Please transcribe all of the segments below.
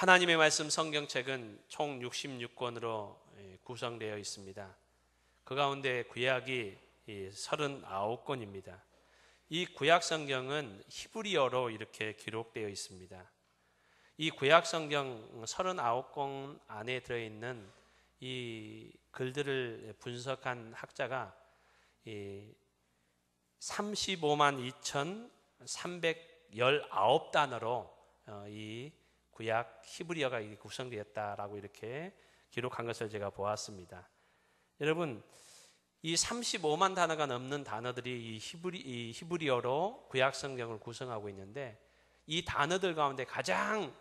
하나님의 말씀 성경책은 총 66권으로 구성되어 있습니다. 그 가운데 구약이 39권입니다. 이 구약 성경은 히브리어로 이렇게 기록되어 있습니다. 이 구약 성경 39권 안에 들어있는 이 글들을 분석한 학자가 35만 2,319단어로 이 구약 히브리어가 구성되었다라고 이렇게 기록한 것을 제가 보았습니다. 여러분, 이 35만 단어가 넘는 단어들이 이 히브리어로 구약 성경을 구성하고 있는데, 이 단어들 가운데 가장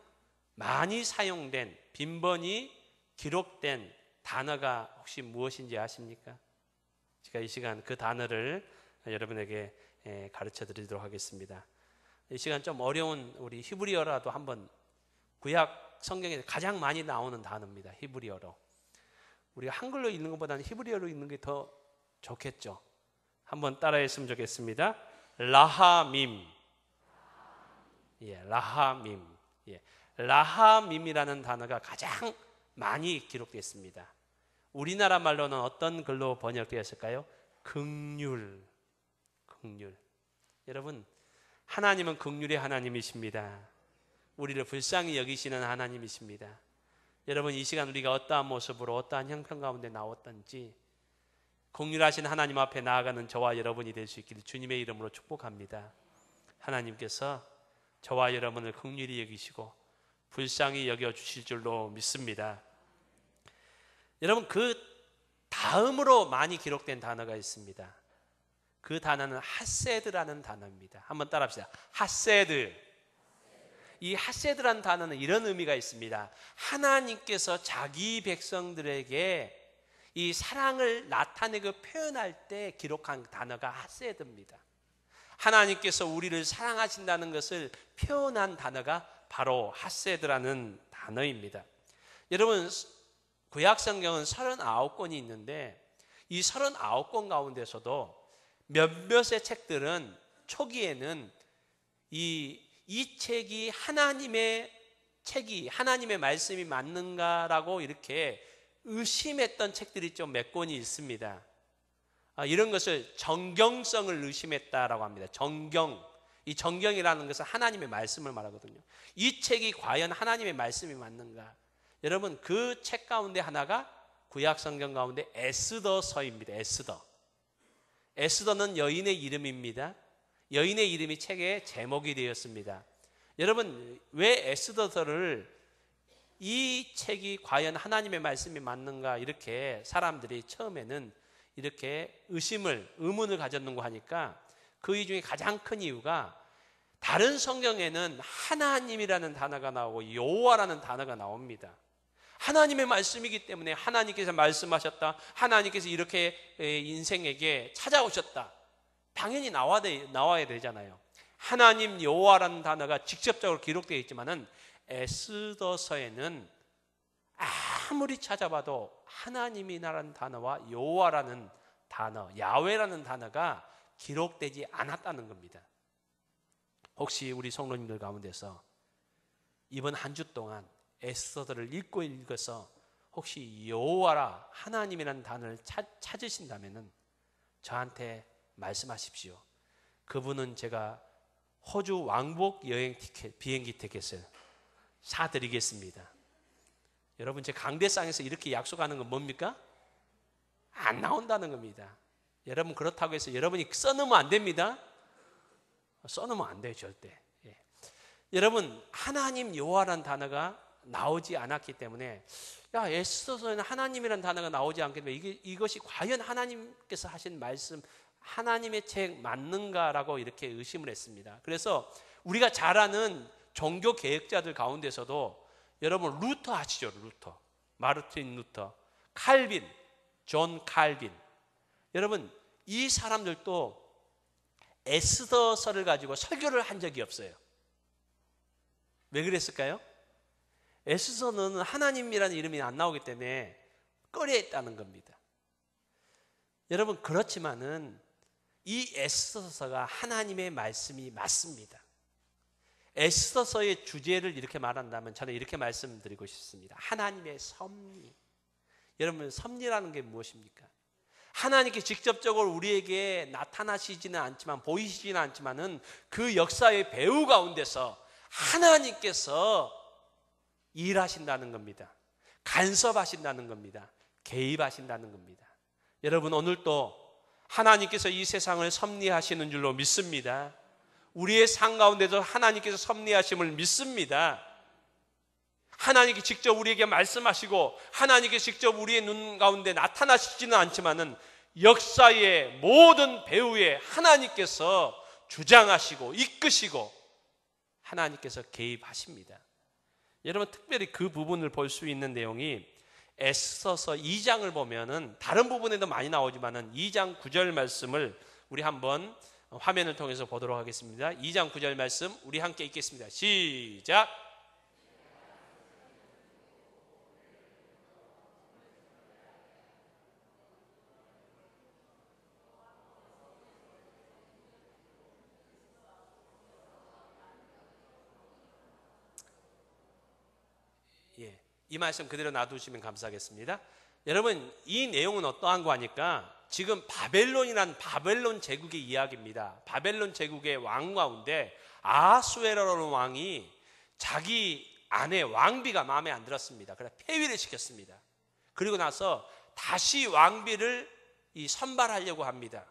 많이 사용된, 빈번히 기록된 단어가 혹시 무엇인지 아십니까? 제가 이 시간 그 단어를 여러분에게 가르쳐 드리도록 하겠습니다. 이 시간 좀 어려운 우리 히브리어라도 한번, 구약 성경에서 가장 많이 나오는 단어입니다. 히브리어로. 우리가 한글로 읽는 것보다는 히브리어로 읽는 게 더 좋겠죠. 한번 따라했으면 좋겠습니다. 라하밈. 라하밈. 라하밈이라는 단어가 가장 많이 기록됐습니다. 우리나라 말로는 어떤 글로 번역되었을까요? 긍휼. 여러분, 하나님은 긍휼의 하나님이십니다. 우리를 불쌍히 여기시는 하나님이십니다. 여러분, 이 시간 우리가 어떠한 모습으로 어떠한 형편 가운데 나왔던지 긍휼하신 하나님 앞에 나아가는 저와 여러분이 될 수 있기를 주님의 이름으로 축복합니다. 하나님께서 저와 여러분을 긍휼히 여기시고 불쌍히 여겨주실 줄로 믿습니다. 여러분, 그 다음으로 많이 기록된 단어가 있습니다. 그 단어는 하세드라는 단어입니다. 한번 따라합시다. 하세드. 이 하세드라는 단어는 이런 의미가 있습니다. 하나님께서 자기 백성들에게 이 사랑을 나타내고 표현할 때 기록한 단어가 하세드입니다. 하나님께서 우리를 사랑하신다는 것을 표현한 단어가 바로 하세드라는 단어입니다. 여러분, 구약 성경은 39권이 있는데 이 39권 가운데서도 몇몇의 책들은 초기에는 이 책이 하나님의 책이, 하나님의 말씀이 맞는가라고 이렇게 의심했던 책들이 좀 몇 권이 있습니다. 이런 것을 정경성을 의심했다라고 합니다. 이 정경이라는 것은 하나님의 말씀을 말하거든요. 이 책이 과연 하나님의 말씀이 맞는가? 여러분, 그 책 가운데 하나가 구약 성경 가운데 에스더서입니다. 에스더는 여인의 이름입니다. 여인의 이름이 책의 제목이 되었습니다. 여러분, 왜 에스더서를 이 책이 과연 하나님의 말씀이 맞는가 이렇게 사람들이 처음에는 이렇게 의문을 가졌는가 하니까 그 이유 중에 가장 큰 이유가 다른 성경에는 하나님이라는 단어가 나오고 여호와라는 단어가 나옵니다. 하나님의 말씀이기 때문에 하나님께서 말씀하셨다, 하나님께서 이렇게 인생에게 찾아오셨다, 당연히 나와야 되잖아요. 하나님 여호와라는 단어가 직접적으로 기록되어 있지만은 에스더서에는 아무리 찾아봐도 하나님이라는 단어와 여호와라는 단어, 야훼라는 단어가 기록되지 않았다는 겁니다. 혹시 우리 성도님들 가운데서 이번 한 주 동안 에스더를 읽어서 혹시 여호와라, 하나님이라는 단어를 찾으신다면은 저한테 말씀하십시오. 그분은 제가 호주 왕복 여행 티켓, 비행기 티켓을 사드리겠습니다. 여러분, 제 강대상에서 이렇게 약속하는 건 뭡니까? 안 나온다는 겁니다. 여러분, 그렇다고 해서 여러분이 써놓으면 안 됩니다. 써놓으면 안 돼요, 절대. 여러분, 하나님 여호와라는 단어가 나오지 않았기 때문에 에스더서에는 하나님이라는 단어가 나오지 않기 때문에 이것이 과연 하나님께서 하신 말씀, 하나님의 책 맞는가라고 이렇게 의심을 했습니다. 그래서 우리가 잘 아는 종교 개혁자들 가운데서도 여러분 루터 아시죠? 마르틴 루터, 칼빈, 존 칼빈. 여러분, 이 사람들도 에스더서를 가지고 설교를 한 적이 없어요. 왜 그랬을까요? 에스더는 하나님이라는 이름이 안 나오기 때문에 꺼려했다는 겁니다. 여러분, 그렇지만은 이 에스더서가 하나님의 말씀이 맞습니다. 에스더서의 주제를 이렇게 말한다면 저는 이렇게 말씀드리고 싶습니다. 하나님의 섭리. 여러분, 섭리라는 게 무엇입니까? 하나님께 직접적으로 우리에게 나타나시지는 않지만, 보이시지는 않지만은 그 역사의 배후 가운데서 하나님께서 일하신다는 겁니다. 간섭하신다는 겁니다. 개입하신다는 겁니다. 여러분, 오늘도 하나님께서 이 세상을 섭리하시는 줄로 믿습니다. 우리의 삶 가운데서 하나님께서 섭리하심을 믿습니다. 하나님께 직접 우리에게 말씀하시고 하나님께 직접 우리의 눈 가운데 나타나시지는 않지만은 역사의 모든 배후에 하나님께서 주장하시고 이끄시고 하나님께서 개입하십니다. 여러분, 특별히 그 부분을 볼 수 있는 내용이 에스더서 2장을 보면은 다른 부분에도 많이 나오지만은 2장 9절 말씀을 우리 한번 화면을 통해서 보도록 하겠습니다. 2장 9절 말씀 우리 함께 읽겠습니다. 시작. 이 말씀 그대로 놔두시면 감사하겠습니다. 여러분, 이 내용은 어떠한 거 하니까 지금 바벨론이란 바벨론 제국의 이야기입니다. 바벨론 제국의 왕 가운데 아하수에로라는 왕이 자기 아내 왕비가 마음에 안 들었습니다. 그래서 폐위를 시켰습니다. 그리고 나서 다시 왕비를 선발하려고 합니다.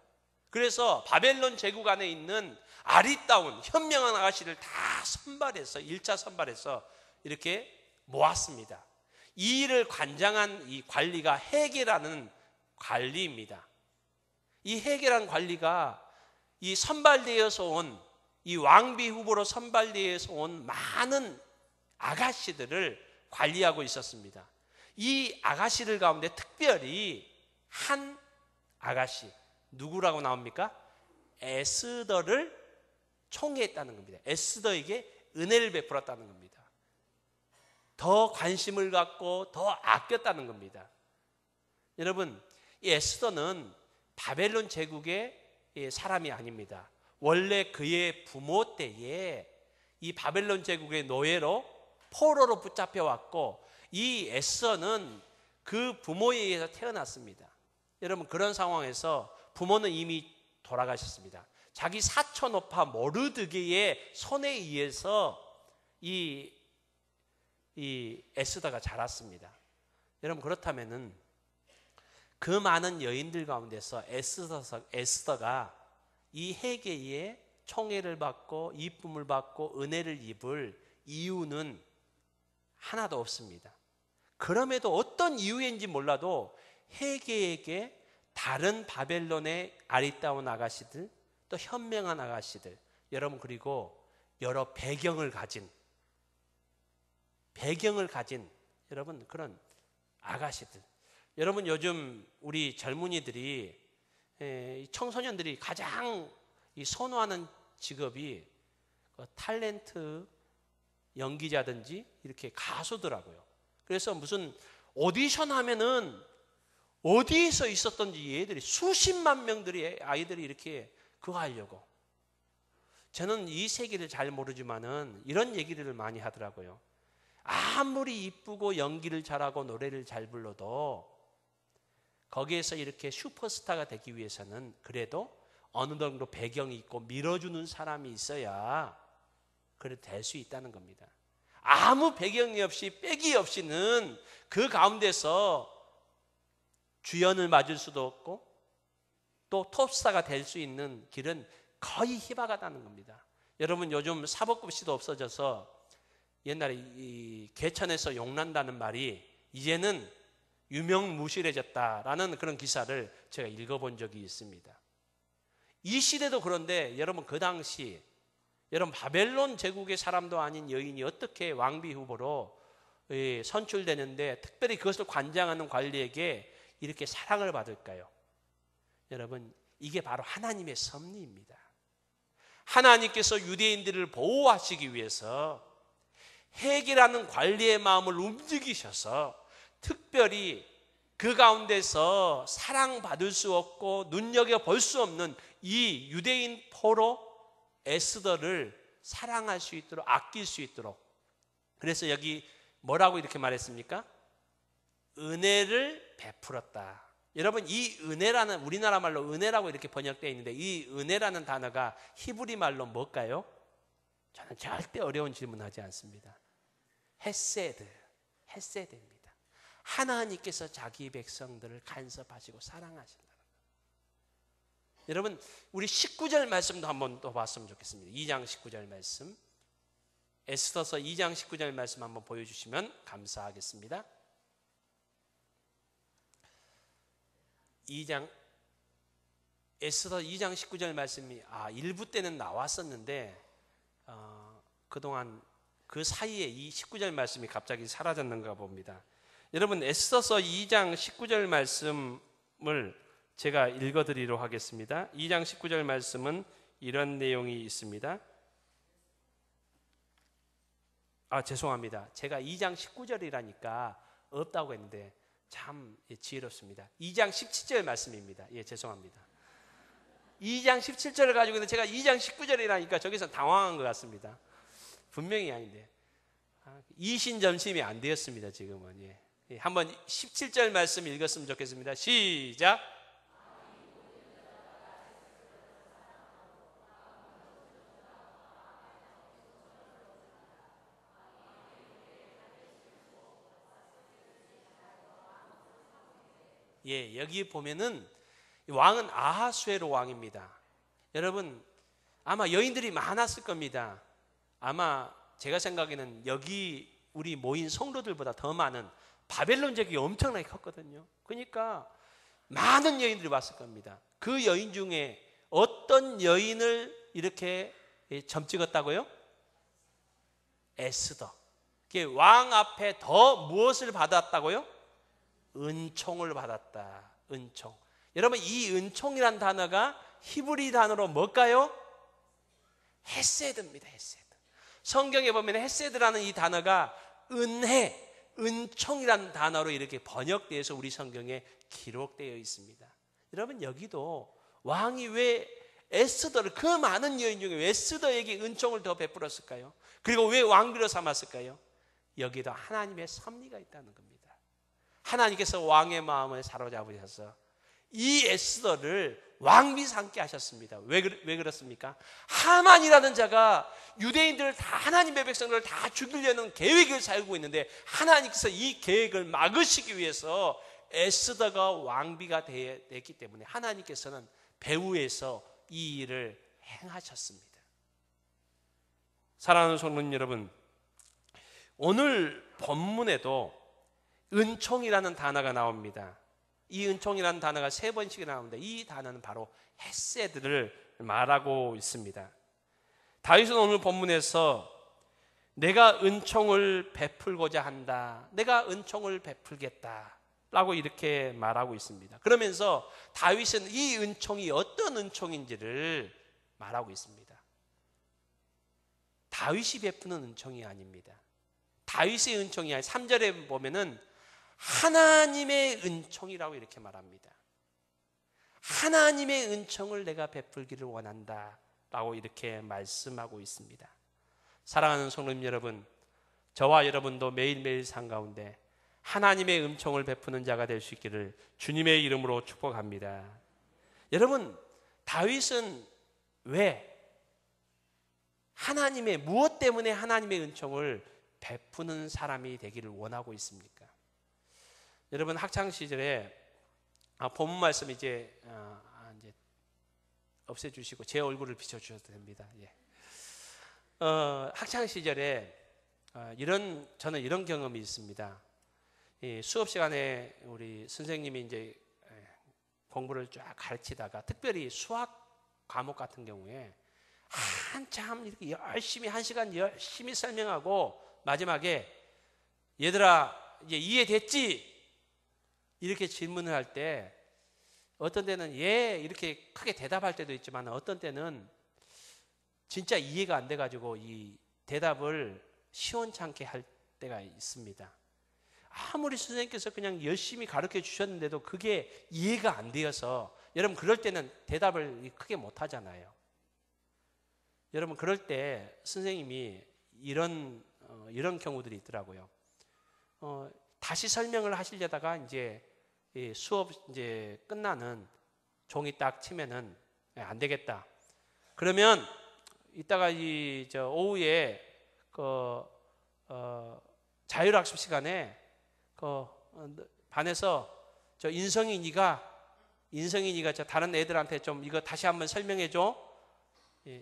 그래서 바벨론 제국 안에 있는 아리따운 현명한 아가씨를 다 선발해서 1차 선발해서 이렇게 모았습니다. 이 일을 관장한 이 관리가 헤게라는 관리입니다. 이 헤게라는 관리가 이 선발되어서 온 이 왕비 후보로 선발되어서 온 많은 아가씨들을 관리하고 있었습니다. 이 아가씨들 가운데 특별히 한 아가씨, 누구라고 나옵니까? 에스더를 총애했다는 겁니다. 에스더에게 은혜를 베풀었다는 겁니다. 더 관심을 갖고 더 아꼈다는 겁니다. 여러분, 이 에스더는 바벨론 제국의 사람이 아닙니다. 원래 그의 부모 때에 이 바벨론 제국의 노예로 포로로 붙잡혀 왔고, 이 에스더는 그 부모에 의해서 태어났습니다. 여러분, 그런 상황에서 부모는 이미 돌아가셨습니다. 자기 사촌 오빠 모르드게의 손에 의해서 이 에스더가 자랐습니다. 여러분, 그렇다면은 그 많은 여인들 가운데서 에스더가 이 헤게의 총애를 받고 이쁨을 받고 은혜를 입을 이유는 하나도 없습니다. 그럼에도 어떤 이유인지 몰라도 헤게에게 다른 바벨론의 아리따운 아가씨들, 또 현명한 아가씨들, 여러분, 그리고 여러 배경을 가진 여러분, 그런 아가씨들. 여러분, 요즘 우리 젊은이들이, 청소년들이 가장 선호하는 직업이 탤런트 연기자든지 이렇게 가수더라고요. 그래서 무슨 오디션 하면은 어디에서 있었던지 얘들이 수십만 명들이 아이들이 이렇게 그거 하려고. 저는 이 세계를 잘 모르지만은 이런 얘기를 많이 하더라고요. 아무리 이쁘고 연기를 잘하고 노래를 잘 불러도 거기에서 이렇게 슈퍼스타가 되기 위해서는 그래도 어느 정도 배경이 있고 밀어주는 사람이 있어야 그래도 될 수 있다는 겁니다. 아무 배경이 없이 빼기 없이는 그 가운데서 주연을 맞을 수도 없고 또 톱스타가 될 수 있는 길은 거의 희박하다는 겁니다. 여러분, 요즘 사법급시도 없어져서 옛날에 이 개천에서 용난다는 말이 이제는 유명무실해졌다라는 그런 기사를 제가 읽어본 적이 있습니다. 이 시대도 그런데 여러분, 그 당시 여러분, 바벨론 제국의 사람도 아닌 여인이 어떻게 왕비 후보로 선출되는데 특별히 그것을 관장하는 관리에게 이렇게 사랑을 받을까요? 여러분, 이게 바로 하나님의 섭리입니다. 하나님께서 유대인들을 보호하시기 위해서 헤게라는 관리의 마음을 움직이셔서 특별히 그 가운데서 사랑받을 수 없고 눈여겨볼 수 없는 이 유대인 포로 에스더를 사랑할 수 있도록, 아낄 수 있도록. 그래서 여기 뭐라고 이렇게 말했습니까? 은혜를 베풀었다. 여러분, 이 은혜라는, 우리나라 말로 은혜라고 이렇게 번역되어 있는데, 이 은혜라는 단어가 히브리 말로 뭘까요? 저는 절대 어려운 질문하지 않습니다. 헤세드입니다. 하나님께서 자기 백성들을 간섭하시고 사랑하신다. 여러분, 우리 19절 말씀도 한번 또 봤으면 좋겠습니다. 2장 19절 말씀, 에스더서 2장 19절 말씀 한번 보여주시면 감사하겠습니다. 에스더 2장 19절 말씀이 일부 때는 나왔었는데 그동안 그 사이에 이 19절 말씀이 갑자기 사라졌는가 봅니다. 여러분, 에스더서 2장 19절 말씀을 제가 읽어드리도록 하겠습니다. 2장 19절 말씀은 이런 내용이 있습니다. 죄송합니다. 제가 2장 19절이라니까 없다고 했는데 참 지혜롭습니다. 2장 17절 말씀입니다. 죄송합니다. 2장 17절을 가지고 있는데 제가 2장 19절이라니까 저기서 당황한 것 같습니다. 분명히 아닌데 이신점심이 안 되었습니다. 지금은. 한번 17절 말씀 읽었으면 좋겠습니다. 시작. 여기 보면은 왕은 아하수에로 왕입니다. 여러분, 아마 여인들이 많았을 겁니다. 아마 제가 생각에는 여기 우리 모인 성도들보다 더 많은 바벨론 제국이 엄청나게 컸거든요. 그러니까 많은 여인들이 왔을 겁니다. 그 여인 중에 어떤 여인을 이렇게 점 찍었다고요? 에스더. 왕 앞에 더 무엇을 받았다고요? 은총을 받았다. 은총. 여러분, 이 은총이란 단어가 히브리 단어로 뭘까요? 헤세드입니다. 헤세드. 성경에 보면 헤세드라는 이 단어가 은혜, 은총이라는 단어로 이렇게 번역되어서 우리 성경에 기록되어 있습니다. 여러분, 여기도 왕이 왜 에스더를, 그 많은 여인 중에 왜 에스더에게 은총을 더 베풀었을까요? 그리고 왜 왕비로 삼았을까요? 여기도 하나님의 섭리가 있다는 겁니다. 하나님께서 왕의 마음을 사로잡으셔서 이 에스더를 왕비 삼게 하셨습니다. 왜 그렇습니까? 하만이라는 자가 유대인들을 다, 하나님의 백성들을 다 죽이려는 계획을 세우고 있는데 하나님께서 이 계획을 막으시기 위해서 에스더가 왕비가 됐기 때문에 하나님께서는 배후에서 이 일을 행하셨습니다. 사랑하는 성도님 여러분, 오늘 본문에도 은총이라는 단어가 나옵니다. 이 은총이라는 단어가 3번씩 나오는데 이 단어는 바로 헤세드를 말하고 있습니다. 다윗은 오늘 본문에서 내가 은총을 베풀고자 한다, 내가 은총을 베풀겠다 라고 이렇게 말하고 있습니다. 그러면서 다윗은 이 은총이 어떤 은총인지를 말하고 있습니다. 다윗이 베푸는 은총이 아닙니다. 다윗의 은총이 아니라 3절에 보면은 하나님의 은총이라고 이렇게 말합니다. 하나님의 은총을 내가 베풀기를 원한다 라고 이렇게 말씀하고 있습니다. 사랑하는 성도님 여러분, 저와 여러분도 매일매일 삶 가운데 하나님의 은총을 베푸는 자가 될 수 있기를 주님의 이름으로 축복합니다. 여러분, 다윗은 왜 무엇 때문에 하나님의 은총을 베푸는 사람이 되기를 원하고 있습니까? 여러분, 학창 시절에 본문 말씀 이제 없애주시고 제 얼굴을 비춰주셔도 됩니다. 학창 시절에 저는 이런 경험이 있습니다. 수업 시간에 우리 선생님이 이제 공부를 쫙 가르치다가 특별히 수학 과목 같은 경우에 한참 이렇게 열심히 1시간 열심히 설명하고 마지막에 얘들아 이제 이해됐지? 이렇게 질문을 할 때 어떤 때는 이렇게 크게 대답할 때도 있지만 어떤 때는 진짜 이해가 안 돼가지고 이 대답을 시원찮게 할 때가 있습니다. 아무리 선생님께서 그냥 열심히 가르쳐 주셨는데도 그게 이해가 안 되어서 여러분 그럴 때는 대답을 크게 못 하잖아요. 여러분 그럴 때 선생님이 이런 경우들이 있더라고요. 다시 설명을 하시려다가 이제 수업 이제 끝나는 종이 딱 치면은 안 되겠다. 그러면 이따가 오후에 자율학습 시간에 반에서 인성이니가 다른 애들한테 좀 이거 다시 한번 설명해 줘.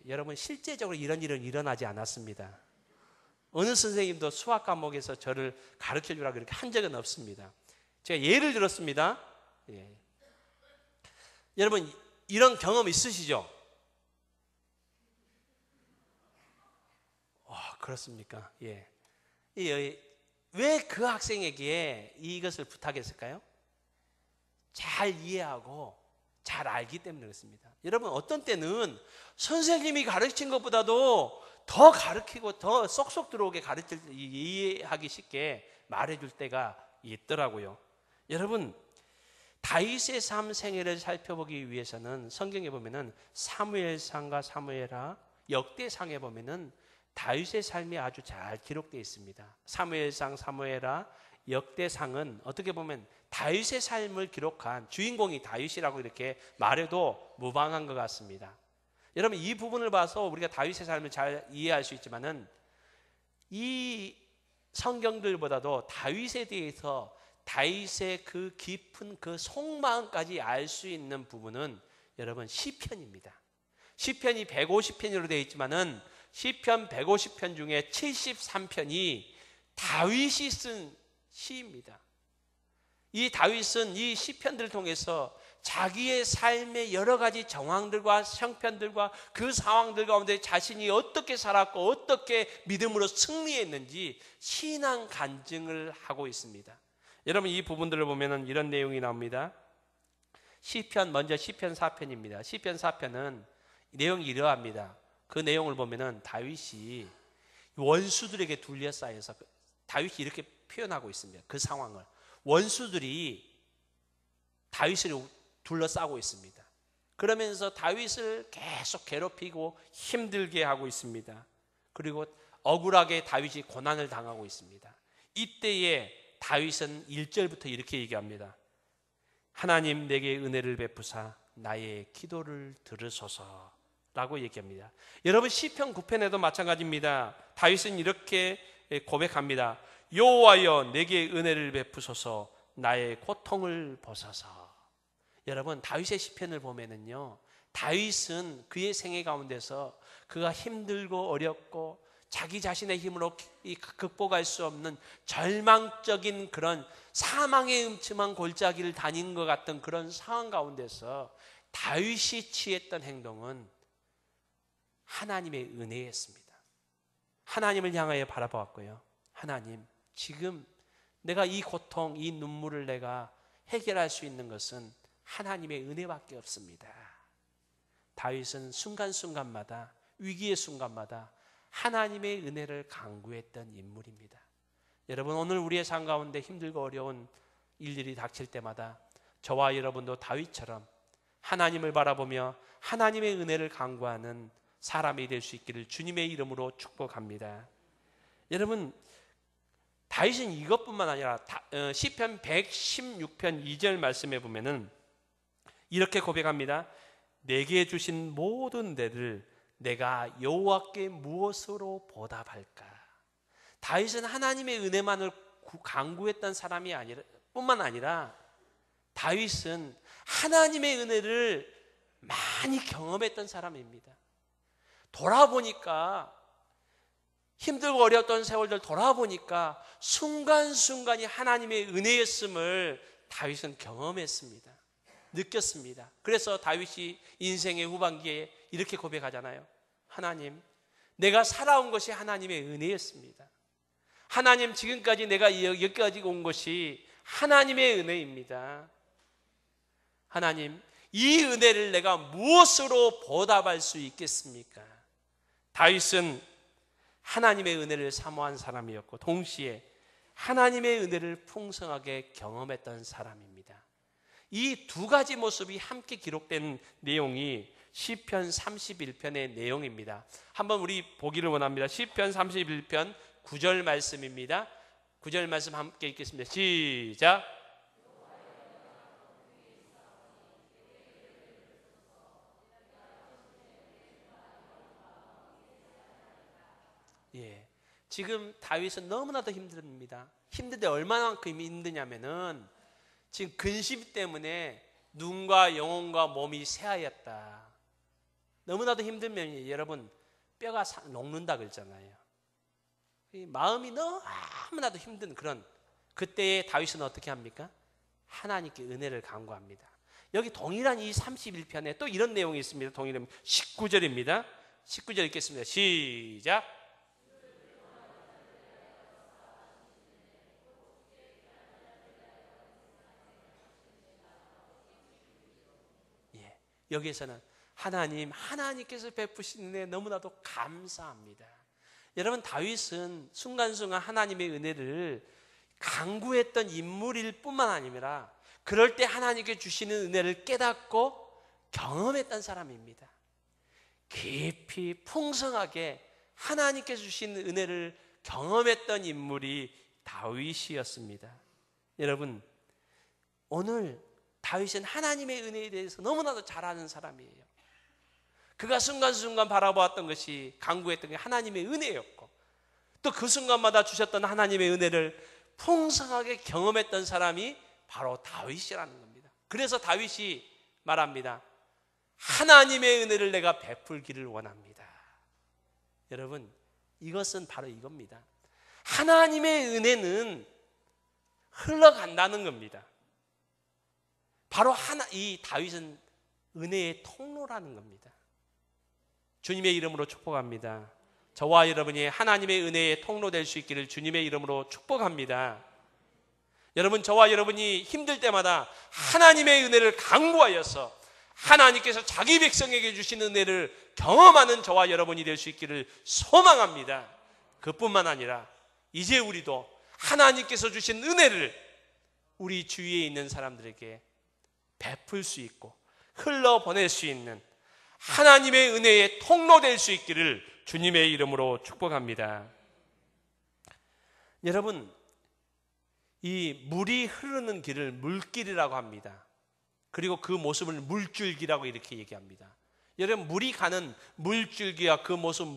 여러분 실제적으로 이런 일은 일어나지 않았습니다. 어느 선생님도 수학 과목에서 저를 가르쳐 주라 그렇게 한 적은 없습니다. 제가 예를 들었습니다. 여러분 이런 경험 있으시죠? 그렇습니까? 예. 왜 그 학생에게 이것을 부탁했을까요? 잘 이해하고 잘 알기 때문에 그렇습니다. 여러분 어떤 때는 선생님이 가르친 것보다도 더 가르치고 더 쏙쏙 들어오게 이해하기 쉽게 말해줄 때가 있더라고요. 여러분 다윗의 삶 생애를 살펴보기 위해서는 성경에 보면은 사무엘상과 사무엘하, 역대상에 보면은 다윗의 삶이 아주 잘 기록되어 있습니다. 사무엘상, 사무엘하, 역대상은 어떻게 보면 다윗의 삶을 기록한 주인공이 다윗이라고 이렇게 말해도 무방한 것 같습니다. 여러분 이 부분을 봐서 우리가 다윗의 삶을 잘 이해할 수 있지만은 이 성경들보다도 다윗에 대해서 다윗의 그 깊은 그 속마음까지 알 수 있는 부분은 여러분 시편입니다. 시편이 150편으로 되어 있지만은 시편 150편 중에 73편이 다윗이 쓴 시입니다. 이 다윗은 이 시편들을 통해서 자기의 삶의 여러 가지 정황들과 형편들과 그 상황들 가운데 자신이 어떻게 살았고 어떻게 믿음으로 승리했는지 신앙 간증을 하고 있습니다. 여러분 이 부분들을 보면 이런 내용이 나옵니다. 먼저 시편 4편입니다. 시편 4편은 내용이 이러합니다. 그 내용을 보면은 다윗이 원수들에게 둘러싸여서 다윗이 이렇게 표현하고 있습니다. 그 상황을 원수들이 다윗을 둘러싸고 있습니다. 그러면서 다윗을 계속 괴롭히고 힘들게 하고 있습니다. 그리고 억울하게 다윗이 고난을 당하고 있습니다. 이때에 다윗은 1절부터 이렇게 얘기합니다. 하나님 내게 은혜를 베푸사 나의 기도를 들으소서 라고 얘기합니다. 여러분 시편 9편에도 마찬가지입니다. 다윗은 이렇게 고백합니다. 여호와여 내게 은혜를 베푸소서 나의 고통을 보소서. 여러분 다윗의 시편을 보면은요, 다윗은 그의 생애 가운데서 그가 힘들고 어렵고 자기 자신의 힘으로 극복할 수 없는 절망적인 그런 사망의 음침한 골짜기를 다닌 것 같은 그런 상황 가운데서 다윗이 취했던 행동은 하나님의 은혜였습니다. 하나님을 향하여 바라보았고요. 하나님, 지금 내가 이 고통, 이 눈물을 내가 해결할 수 있는 것은 하나님의 은혜밖에 없습니다. 다윗은 순간순간마다, 위기의 순간마다 하나님의 은혜를 간구했던 인물입니다. 여러분 오늘 우리의 삶 가운데 힘들고 어려운 일들이 닥칠 때마다 저와 여러분도 다윗처럼 하나님을 바라보며 하나님의 은혜를 간구하는 사람이 될 수 있기를 주님의 이름으로 축복합니다. 여러분 다윗은 이것뿐만 아니라 시편 116편 2절 말씀에 보면은 이렇게 고백합니다. 내게 주신 모든 데를 내가 여호와께 무엇으로 보답할까? 다윗은 하나님의 은혜만을 간구했던 사람이 뿐만 아니라 다윗은 하나님의 은혜를 많이 경험했던 사람입니다. 돌아보니까 힘들고 어려웠던 세월들 돌아보니까 순간순간이 하나님의 은혜였음을 다윗은 경험했습니다. 느꼈습니다. 그래서 다윗이 인생의 후반기에 이렇게 고백하잖아요. 하나님, 내가 살아온 것이 하나님의 은혜였습니다. 하나님, 지금까지 내가 여기까지 온 것이 하나님의 은혜입니다. 하나님, 이 은혜를 내가 무엇으로 보답할 수 있겠습니까? 다윗은 하나님의 은혜를 사모한 사람이었고 동시에 하나님의 은혜를 풍성하게 경험했던 사람입니다. 이 두 가지 모습이 함께 기록된 내용이 시편 31편의 내용입니다. 한번 우리 보기를 원합니다. 시편 31편 9절 말씀입니다. 9절 말씀 함께 읽겠습니다. 시작. 예, 지금 다윗은 너무나도 힘듭니다. 힘든데 얼마만큼 힘드냐면은 지금 근심 때문에 눈과 영혼과 몸이 새하였다. 너무나도 힘들면 여러분 뼈가 녹는다 그러잖아요. 마음이 너무나도 힘든 그런 그때에 다윗은 어떻게 합니까? 하나님께 은혜를 간구합니다. 여기 동일한 이 31편에 또 이런 내용이 있습니다. 동일한 19절입니다. 19절 읽겠습니다. 시작. 여기에서는 하나님께서 베푸신 은혜 너무나도 감사합니다. 여러분, 다윗은 순간순간 하나님의 은혜를 간구했던 인물일 뿐만 아니라 그럴 때 하나님께 주시는 은혜를 깨닫고 경험했던 사람입니다. 깊이 풍성하게 하나님께서 주시는 은혜를 경험했던 인물이 다윗이었습니다. 여러분, 오늘 다윗은 하나님의 은혜에 대해서 너무나도 잘 아는 사람이에요. 그가 순간순간 바라보았던 것이 간구했던 게 하나님의 은혜였고 또 그 순간마다 주셨던 하나님의 은혜를 풍성하게 경험했던 사람이 바로 다윗이라는 겁니다. 그래서 다윗이 말합니다. 하나님의 은혜를 내가 베풀기를 원합니다. 여러분, 이것은 바로 이겁니다. 하나님의 은혜는 흘러간다는 겁니다. 바로 이 다윗은 은혜의 통로라는 겁니다. 주님의 이름으로 축복합니다. 저와 여러분이 하나님의 은혜의 통로 될 수 있기를 주님의 이름으로 축복합니다. 여러분, 저와 여러분이 힘들 때마다 하나님의 은혜를 간구하여서 하나님께서 자기 백성에게 주신 은혜를 경험하는 저와 여러분이 될 수 있기를 소망합니다. 그뿐만 아니라 이제 우리도 하나님께서 주신 은혜를 우리 주위에 있는 사람들에게 베풀 수 있고 흘러보낼 수 있는 하나님의 은혜의 통로 될 수 있기를 주님의 이름으로 축복합니다. 여러분, 이 물이 흐르는 길을 물길이라고 합니다. 그리고 그 모습을 물줄기라고 이렇게 얘기합니다. 여러분, 물이 가는 물줄기와 그 모습,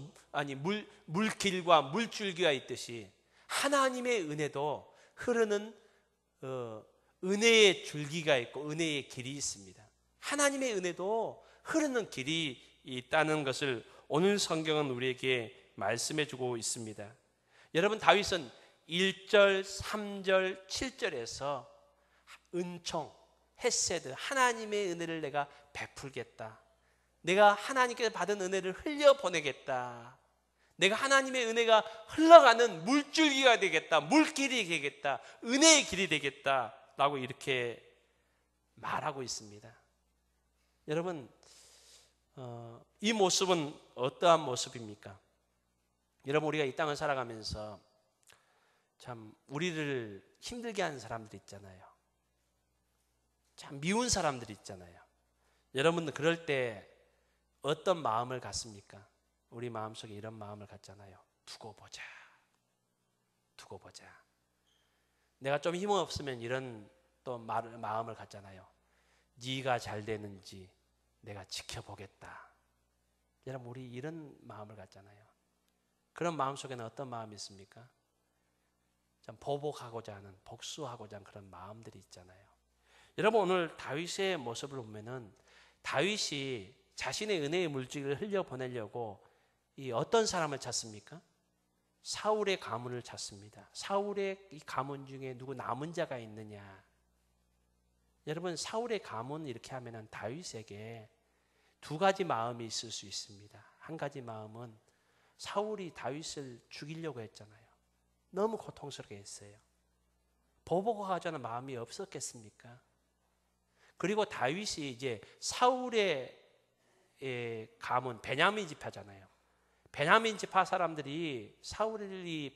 물길과 물줄기가 있듯이 하나님의 은혜도 흐르는 은혜의 줄기가 있고 은혜의 길이 있습니다. 하나님의 은혜도 흐르는 길이 있다는 것을 오늘 성경은 우리에게 말씀해 주고 있습니다. 여러분, 다윗은 1절, 3절, 7절에서 은총, 헤세드, 하나님의 은혜를 내가 베풀겠다. 내가 하나님께서 받은 은혜를 흘려보내겠다. 내가 하나님의 은혜가 흘러가는 물줄기가 되겠다. 물길이 되겠다. 은혜의 길이 되겠다. 라고 이렇게 말하고 있습니다. 여러분, 이 모습은 어떠한 모습입니까? 여러분, 우리가 이 땅을 살아가면서 참 우리를 힘들게 하는 사람들 있잖아요. 참 미운 사람들이 있잖아요. 여러분은 그럴 때 어떤 마음을 갖습니까? 우리 마음속에 이런 마음을 갖잖아요. 두고 보자. 두고 보자. 내가 좀 힘없으면 이런 또 마음을 갖잖아요. 네가 잘 되는지 내가 지켜보겠다. 여러분, 우리 이런 마음을 갖잖아요. 그런 마음 속에는 어떤 마음이 있습니까? 참 보복하고자 하는, 복수하고자 하는 그런 마음들이 있잖아요. 여러분, 오늘 다윗의 모습을 보면은 다윗이 자신의 은혜의 물질을 흘려보내려고 이 어떤 사람을 찾습니까? 사울의 가문을 찾습니다. 사울의 이 가문 중에 누구 남은 자가 있느냐? 여러분, 사울의 가문 이렇게 하면은 다윗에게 두 가지 마음이 있을 수 있습니다. 한 가지 마음은 사울이 다윗을 죽이려고 했잖아요. 너무 고통스럽게 했어요. 보복하자는 마음이 없었겠습니까? 그리고 다윗이 이제 사울의 가문 베냐민 지파잖아요. 베냐민 지파 사람들이 사울이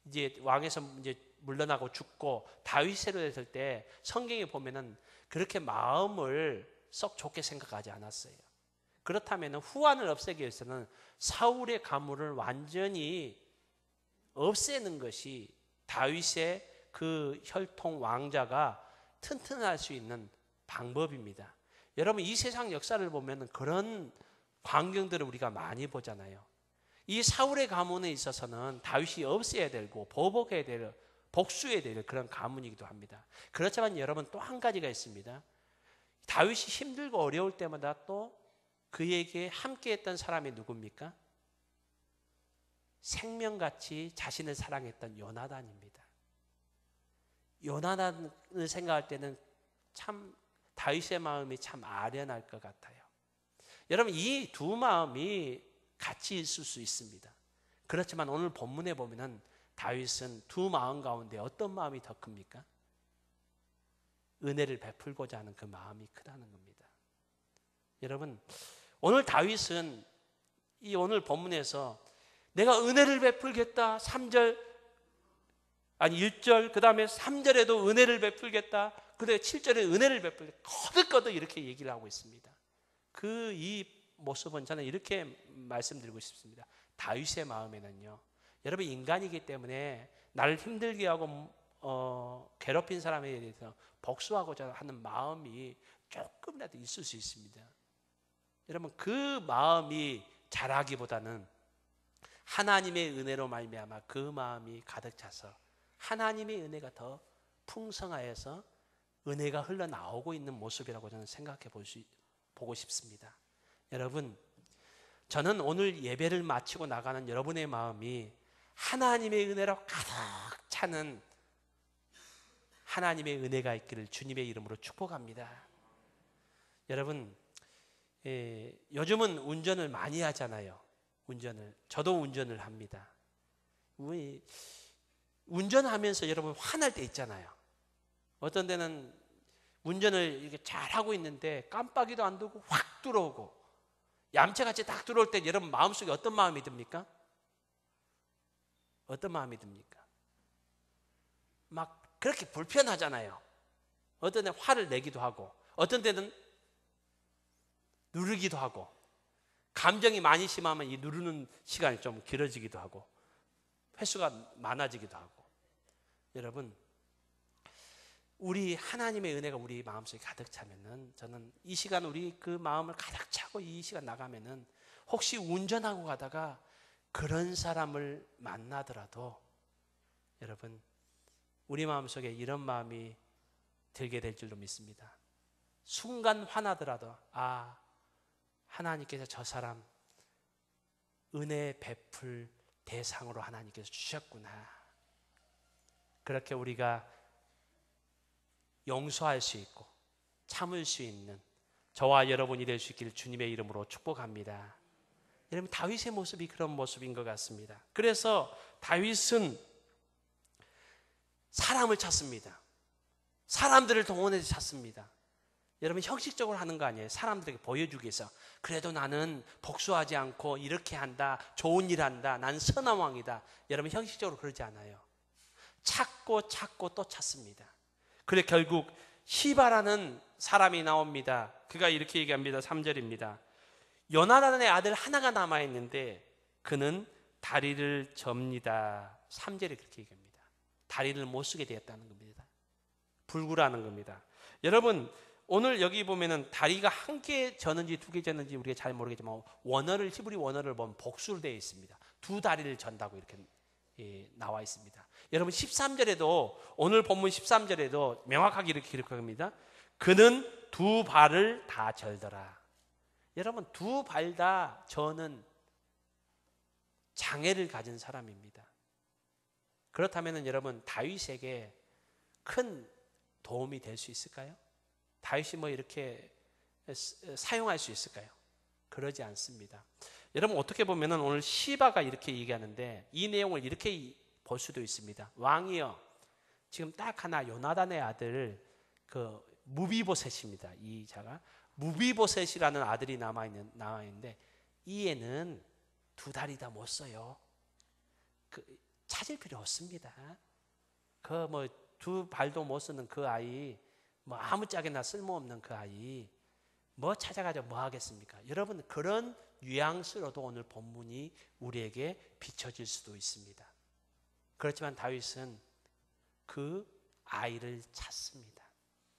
이제 왕에서 이제 물러나고 죽고 다윗으로 됐을 때 성경에 보면은 그렇게 마음을 썩 좋게 생각하지 않았어요. 그렇다면 후환을 없애기 위해서는 사울의 가문을 완전히 없애는 것이 다윗의 그 혈통 왕자가 튼튼할 수 있는 방법입니다. 여러분, 이 세상 역사를 보면 그런 광경들을 우리가 많이 보잖아요. 이 사울의 가문에 있어서는 다윗이 없애야 되고 보복해야 될, 복수해야 될 그런 가문이기도 합니다. 그렇지만 여러분, 또 한 가지가 있습니다. 다윗이 힘들고 어려울 때마다 또 그에게 함께했던 사람이 누굽니까? 생명같이 자신을 사랑했던 요나단입니다. 요나단을 생각할 때는 참 다윗의 마음이 참 아련할 것 같아요. 여러분, 이 두 마음이 같이 있을 수 있습니다. 그렇지만 오늘 본문에 보면은 다윗은 두 마음 가운데 어떤 마음이 더 큽니까? 은혜를 베풀고자 하는 그 마음이 크다는 겁니다. 여러분, 오늘 다윗은 이 오늘 본문에서 내가 은혜를 베풀겠다 3절, 아니 1절, 그 다음에 3절에도 은혜를 베풀겠다, 그 다음에 7절에 은혜를 베풀겠다, 거듭거듭 이렇게 얘기를 하고 있습니다. 이 모습은 저는 이렇게 말씀드리고 싶습니다. 다윗의 마음에는요, 여러분, 인간이기 때문에 나를 힘들게 하고 괴롭힌 사람에 대해서 복수하고자 하는 마음이 조금이라도 있을 수 있습니다. 여러분, 그 마음이 자라기보다는 하나님의 은혜로 말미암아 그 마음이 가득 차서 하나님의 은혜가 더 풍성하여서 은혜가 흘러나오고 있는 모습이라고 저는 생각해 보고 싶습니다. 여러분, 저는 오늘 예배를 마치고 나가는 여러분의 마음이 하나님의 은혜로 가득 차는 하나님의 은혜가 있기를 주님의 이름으로 축복합니다. 여러분, 요즘은 운전을 많이 하잖아요. 저도 운전을 합니다. 운전하면서 여러분 화날 때 있잖아요. 어떤 데는 운전을 이렇게 잘하고 있는데 깜빡이도 안 들고 확 들어오고, 얌체같이 딱 들어올 때 여러분 마음속에 어떤 마음이 듭니까? 어떤 마음이 듭니까? 막 그렇게 불편하잖아요. 어떤 데는 화를 내기도 하고, 어떤 데는 누르기도 하고, 감정이 많이 심하면 이 누르는 시간이 좀 길어지기도 하고, 횟수가 많아지기도 하고. 여러분, 우리 하나님의 은혜가 우리 마음속에 가득 차면은, 저는 이 시간 우리 그 마음을 가득 차고 이 시간 나가면은, 혹시 운전하고 가다가 그런 사람을 만나더라도 여러분, 우리 마음속에 이런 마음이 들게 될 줄로 믿습니다. 순간 화나더라도 하나님께서 저 사람 은혜 베풀 대상으로 하나님께서 주셨구나. 그렇게 우리가 용서할 수 있고 참을 수 있는 저와 여러분이 될 수 있기를 주님의 이름으로 축복합니다. 여러분, 다윗의 모습이 그런 모습인 것 같습니다. 그래서 다윗은 사람을 찾습니다. 사람들을 동원해서 찾습니다. 여러분, 형식적으로 하는 거 아니에요. 사람들에게 보여주기 위해서. 그래도 나는 복수하지 않고 이렇게 한다, 좋은 일 한다, 난 선한 왕이다. 여러분, 형식적으로 그러지 않아요. 찾고 또 찾습니다. 그래 결국 시바라는 사람이 나옵니다. 그가 이렇게 얘기합니다. 3절입니다. 요나단의 아들 하나가 남아있는데 그는 다리를 접니다. 3절에 그렇게 얘기합니다. 다리를 못 쓰게 되었다는 겁니다. 불구라는 겁니다. 여러분, 오늘 여기 보면은 다리가 한 개 졌는지 두 개 졌는지 우리가 잘 모르겠지만 히브리 원어를 보면 복수로 되어 있습니다. 두 다리를 전다고 이렇게 나와 있습니다. 여러분, 13절에도, 오늘 본문 13절에도 명확하게 이렇게 기록합니다. 그는 두 발을 다 절더라. 여러분, 두 발 다 저는 장애를 가진 사람입니다. 그렇다면 여러분, 다윗에게 큰 도움이 될 수 있을까요? 다윗이 이렇게 사용할 수 있을까요? 그러지 않습니다. 여러분, 어떻게 보면 오늘 시바가 이렇게 얘기하는데 이 내용을 이렇게 볼 수도 있습니다. 왕이여, 지금 딱 하나 요나단의 아들 무비보셋입니다. 이 자가 무비보셋이라는 아들이 남아있는데 이 애는 두 다리 다 못 써요. 찾을 필요 없습니다. 두 발도 못 쓰는 그 아이, 아무짝에나 쓸모없는 그 아이, 뭐 찾아가지고 뭐 하겠습니까? 여러분, 그런 뉘앙스로도 오늘 본문이 우리에게 비춰질 수도 있습니다. 그렇지만 다윗은 그 아이를 찾습니다.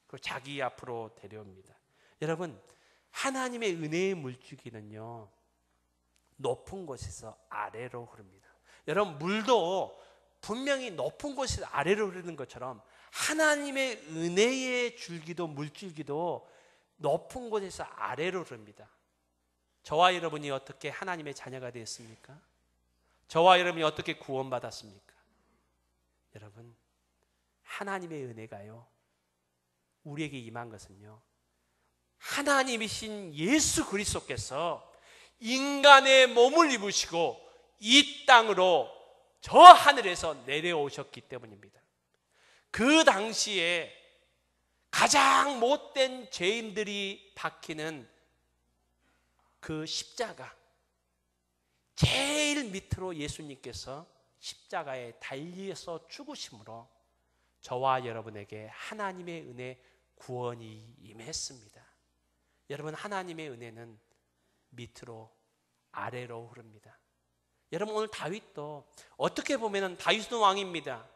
그리고 자기 앞으로 데려옵니다. 여러분, 하나님의 은혜의 물줄기는요, 높은 곳에서 아래로 흐릅니다. 여러분, 물도 분명히 높은 곳에서 아래로 흐르는 것처럼 하나님의 은혜의 줄기도, 물줄기도 높은 곳에서 아래로 흐릅니다. 저와 여러분이 어떻게 하나님의 자녀가 되었습니까? 저와 여러분이 어떻게 구원받았습니까? 여러분, 하나님의 은혜가요, 우리에게 임한 것은요, 하나님이신 예수 그리스도께서 인간의 몸을 입으시고 이 땅으로 저 하늘에서 내려오셨기 때문입니다. 그 당시에 가장 못된 죄인들이 박히는 그 십자가, 제일 밑으로 예수님께서 십자가에 달려서 죽으심으로 저와 여러분에게 하나님의 은혜, 구원이 임했습니다. 여러분, 하나님의 은혜는 밑으로 아래로 흐릅니다. 여러분, 오늘 다윗도 어떻게 보면 다윗은 왕입니다.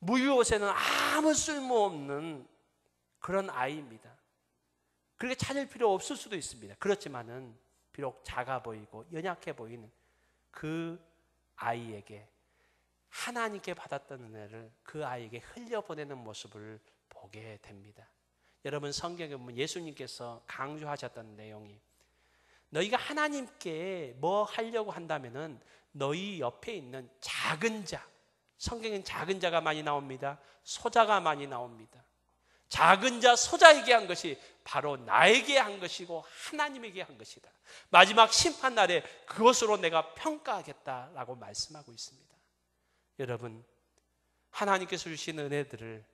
무비보셋은 아무 쓸모없는 그런 아이입니다. 그렇게 찾을 필요 없을 수도 있습니다. 그렇지만은 비록 작아 보이고 연약해 보이는 그 아이에게 하나님께 받았던 은혜를 그 아이에게 흘려보내는 모습을 보게 됩니다. 여러분, 성경에 보면 예수님께서 강조하셨던 내용이, 너희가 하나님께 뭐 하려고 한다면은 너희 옆에 있는 작은 자, 성경엔 작은 자가 많이 나옵니다. 소자가 많이 나옵니다. 작은 자, 소자에게 한 것이 바로 나에게 한 것이고 하나님에게 한 것이다. 마지막 심판날에 그것으로 내가 평가하겠다라고 말씀하고 있습니다. 여러분, 하나님께서 주신 은혜들을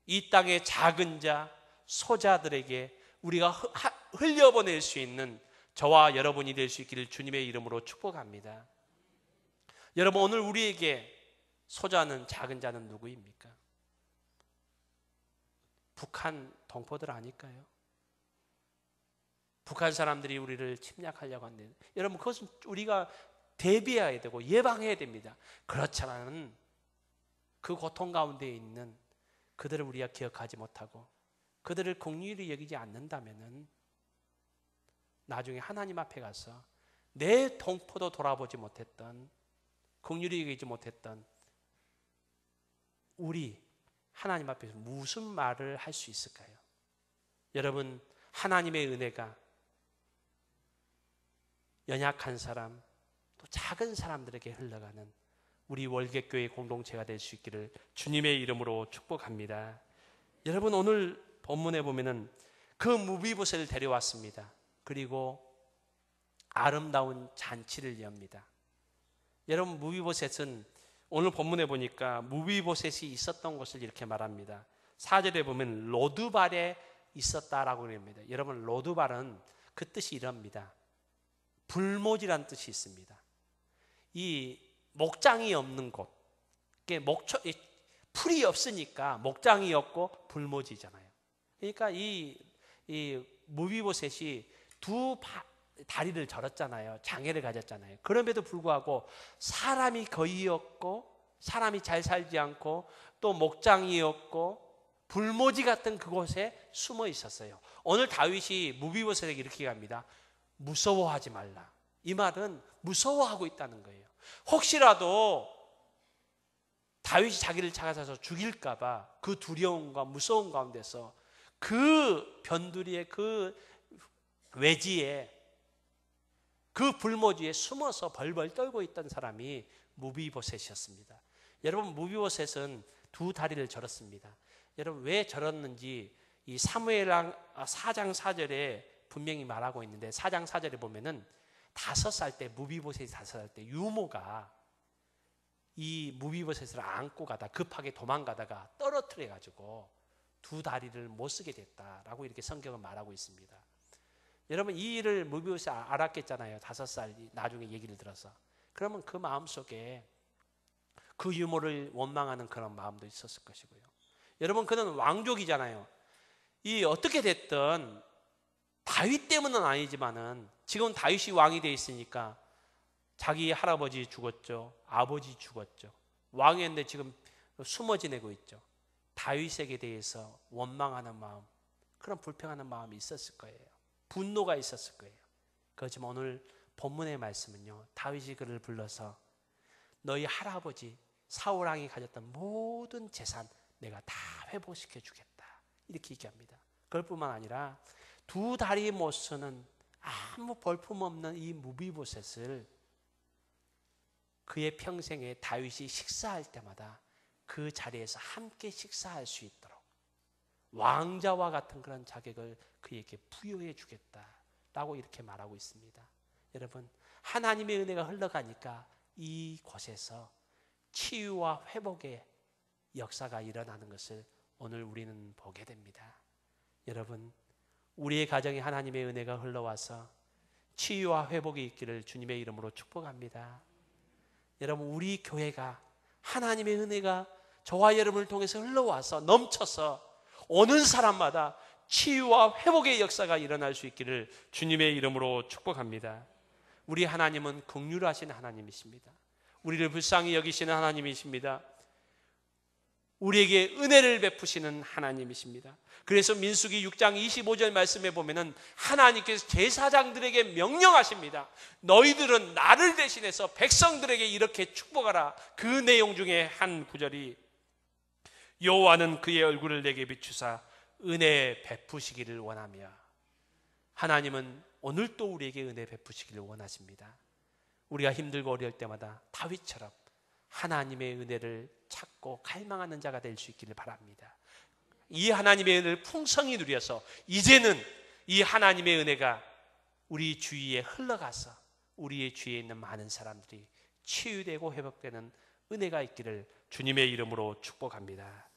이 땅의 작은 자, 소자들에게 우리가 흘려보낼 수 있는 저와 여러분이 될 수 있기를 주님의 이름으로 축복합니다. 여러분, 오늘 우리에게 소자는, 작은 자는 누구입니까? 북한 동포들 아닐까요? 북한 사람들이 우리를 침략하려고 하는데, 여러분, 그것은 우리가 대비해야 되고 예방해야 됩니다. 그렇지만 그 고통 가운데 있는 그들을 우리가 기억하지 못하고 그들을 긍휼히 여기지 않는다면은 나중에 하나님 앞에 가서 내 동포도 돌아보지 못했던, 긍휼히 여기지 못했던 우리 하나님 앞에서 무슨 말을 할 수 있을까요? 여러분, 하나님의 은혜가 연약한 사람, 또 작은 사람들에게 흘러가는 우리 월계교회 공동체가 될 수 있기를 주님의 이름으로 축복합니다. 여러분, 오늘 본문에 보면은 그 무비보셋을 데려왔습니다. 그리고 아름다운 잔치를 엽니다. 여러분, 무비보셋은 오늘 본문에 보니까 무비보셋이 있었던 곳을 이렇게 말합니다. 4절에 보면 로드발에 있었다라고 합니다. 여러분, 로드발은 그 뜻이 이럽니다. 불모지란 뜻이 있습니다. 이 목장이 없는 곳, 풀이 없으니까 목장이 없고 불모지잖아요. 그러니까 이 무비보셋이 두 다리를 절었잖아요. 장애를 가졌잖아요. 그럼에도 불구하고 사람이 거의 없고 사람이 잘 살지 않고 또 목장이 없고 불모지 같은 그곳에 숨어 있었어요. 오늘 다윗이 무비보셋에게 이렇게 합니다. 무서워하지 말라. 이 말은 무서워하고 있다는 거예요. 혹시라도 다윗이 자기를 찾아서 죽일까 봐 그 두려움과 무서움 가운데서 그 변두리에, 그 외지에, 그 불모지에 숨어서 벌벌 떨고 있던 사람이 무비보셋이었습니다. 여러분, 무비보셋은 두 다리를 절었습니다. 여러분, 왜 절었는지 이 사무엘상 4장 4절에 분명히 말하고 있는데, 4장 4절에 보면은 5살 때, 무비보셋이 5살 때 유모가 이 무비보셋을 안고 가다 급하게 도망가다가 떨어뜨려 가지고 두 다리를 못 쓰게 됐다라고 이렇게 성경은 말하고 있습니다. 여러분, 이 일을 무비보셋이 알았겠잖아요. 5살 나중에 얘기를 들어서. 그러면 그 마음속에 그 유모를 원망하는 그런 마음도 있었을 것이고요. 여러분, 그는 왕족이잖아요. 이 어떻게 됐든 다윗 때문은 아니지만은 지금 다윗이 왕이 돼 있으니까 자기 할아버지 죽었죠. 아버지 죽었죠. 왕이었는데 지금 숨어 지내고 있죠. 다윗에게 대해서 원망하는 마음, 그런 불평하는 마음이 있었을 거예요. 분노가 있었을 거예요. 그렇지만 오늘 본문의 말씀은요, 다윗이 그를 불러서 너희 할아버지 사울 왕이 가졌던 모든 재산 내가 다 회복시켜 주겠다, 이렇게 얘기합니다. 그것뿐만 아니라 두 다리 못 쓰는 아무 볼품없는 이 무비보셋을 그의 평생에 다윗이 식사할 때마다 그 자리에서 함께 식사할 수 있도록 왕자와 같은 그런 자격을 그에게 부여해 주겠다라고 이렇게 말하고 있습니다. 여러분, 하나님의 은혜가 흘러가니까 이곳에서 치유와 회복의 역사가 일어나는 것을 오늘 우리는 보게 됩니다. 여러분, 우리의 가정에 하나님의 은혜가 흘러와서 치유와 회복이 있기를 주님의 이름으로 축복합니다. 여러분, 우리 교회가 하나님의 은혜가 저와 여러분을 통해서 흘러와서 넘쳐서 오는 사람마다 치유와 회복의 역사가 일어날 수 있기를 주님의 이름으로 축복합니다. 우리 하나님은 긍휼하신 하나님이십니다. 우리를 불쌍히 여기시는 하나님이십니다. 우리에게 은혜를 베푸시는 하나님이십니다. 그래서 민수기 6장 25절 말씀에 보면은 하나님께서 제사장들에게 명령하십니다. 너희들은 나를 대신해서 백성들에게 이렇게 축복하라. 그 내용 중에 한 구절이 여호와는 그의 얼굴을 내게 비추사 은혜 베푸시기를 원하며, 하나님은 오늘도 우리에게 은혜 베푸시기를 원하십니다. 우리가 힘들고 어려울 때마다 다윗처럼 하나님의 은혜를 찾고 갈망하는 자가 될 수 있기를 바랍니다. 이 하나님의 은혜를 풍성히 누려서 이제는 이 하나님의 은혜가 우리 주위에 흘러가서 우리의 주위에 있는 많은 사람들이 치유되고 회복되는 은혜가 있기를 주님의 이름으로 축복합니다.